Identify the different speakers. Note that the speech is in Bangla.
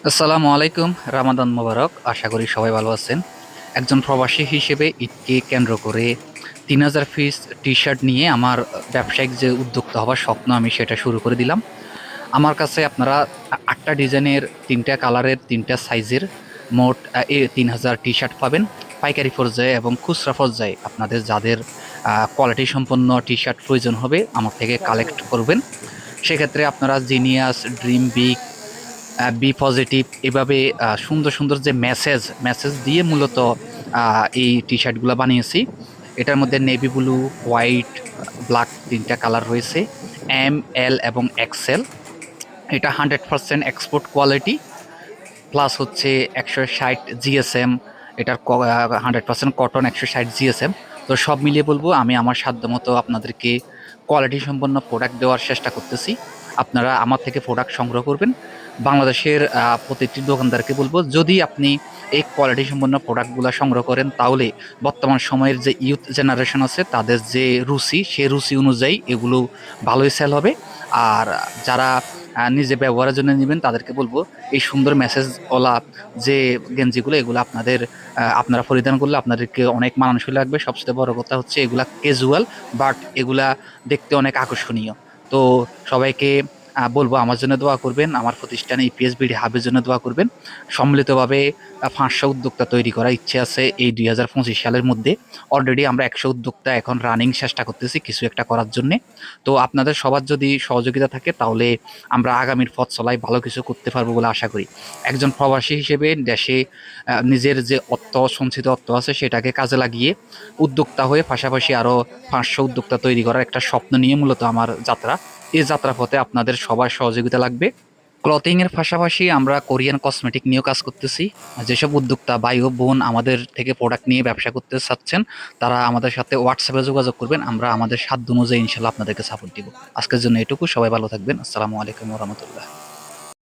Speaker 1: আসসালামু আলাইকুম। রামাদান মোবারক। আশা করি সবাই ভালো আছেন। একজন প্রবাসী হিসেবে ঈদকে কেন্দ্র করে ৩,০০০ পিস টি-শার্ট নিয়ে আমার ব্যবসায়িক যে উদ্যোক্তা হওয়ার স্বপ্ন আমি সেটা শুরু করে দিলাম। আমার কাছে আপনারা ৮টা ডিজাইনের ৩টা কালারের ৩টা সাইজের মোট ৩,০০০ টি-শার্ট পাবেন। পাইকারি পর্যায়ে এবং খুচরা পর্যায়ে আপনাদের যাদের কোয়ালিটি সম্পন্ন টি-শার্ট প্রয়োজন হবে আমার থেকে কালেক্ট করবেন। সেক্ষেত্রে আপনারা genius, dream big, be positive এভাবে সুন্দর সুন্দর যে মেসেজ মেসেজ দিয়ে মূলত এই টি শার্টগুলো বানিয়েছি। এটার মধ্যে নেভি ব্লু, হোয়াইট, ব্ল্যাক ৩টা কালার রয়েছে, এম, এল এবং এক্সেল। এটা 100% এক্সপোর্ট কোয়ালিটি, প্লাস হচ্ছে ১৬০ জিএসএম। এটার 100% কটন, ১৬০ জিএসএম। তো সব মিলিয়ে বলবো আমি আমার সাধ্যমতো আপনাদেরকে কোয়ালিটি সম্পন্ন প্রোডাক্ট দেওয়ার চেষ্টা করতেছি। আপনারা আমার থেকে প্রোডাক্ট সংগ্রহ করবেন। বাংলাদেশের প্রতিটি দোকানদারকে বলবো, যদি আপনি এই কোয়ালিটি সম্পন্ন প্রোডাক্টগুলো সংগ্রহ করেন তাহলে বর্তমান সময়ের যে ইউথ জেনারেশন আছে তাদের যে রুচি, সে রুচি অনুযায়ী এগুলো ভালোই সেল হবে। আর যারা নিজে ব্যবহারের জন্য নেবেন তাদেরকে বলবো এই সুন্দর মেসেজওয়ালা যে গেঞ্জিগুলো এগুলো আপনারা পরিধান করলে আপনাদেরকে অনেক মানানসই লাগবে। সবচেয়ে বড় কথা হচ্ছে এগুলা ক্যাজুয়াল, বাট এগুলা দেখতে অনেক আকর্ষণীয়। তো সবাইকে বলবো আমার জন্য দোয়া করবেন, আমার প্রতিষ্ঠান ইপিএস বিডি হাবের জন্য দোয়া করবেন। সম্মিলিতভাবে ৫০০ উদ্যোক্তা তৈরি করার ইচ্ছে আছে এই ২০২৫ সালের মধ্যে। অলরেডি আমরা ১০০ উদ্যোক্তা এখন রানিং চেষ্টা করতেছি কিছু একটা করার জন্যে। তো আপনাদের সবার যদি সহযোগিতা থাকে তাহলে আমরা আগামীর পথ চলায় ভালো কিছু করতে পারবো বলে আশা করি। একজন প্রবাসী হিসেবে দেশে নিজের যে সঞ্চিত অর্থ আছে সেটাকে কাজে লাগিয়ে উদ্যোক্তা হয়ে পাশাপাশি আরও ৫০০ উদ্যোক্তা তৈরি করার একটা স্বপ্ন নিয়ে মূলত আমার যাত্রা। এই যাত্রাপথে আপনাদের সবার সহযোগিতা লাগবে। ক্লথিং এর পাশাপাশি আমরা কোরিয়ান কসমেটিক নিয়েও কাজ করতেছি। যেসব উদ্যোক্তা ভাই ও বোন আমাদের থেকে প্রোডাক্ট নিয়ে ব্যবসা করতে চাচ্ছেন তারা আমাদের সাথে হোয়াটসঅ্যাপে যোগাযোগ করবেন। আমরা আমাদের সাধ্য অনুযায়ী ইনশাল্লাহ আপনাদেরকে সাপোর্ট দিব। আজকের জন্য এটুকু। সবাই ভালো থাকবেন। আসসালামু আলাইকুম ওয়া রাহমাতুল্লাহ।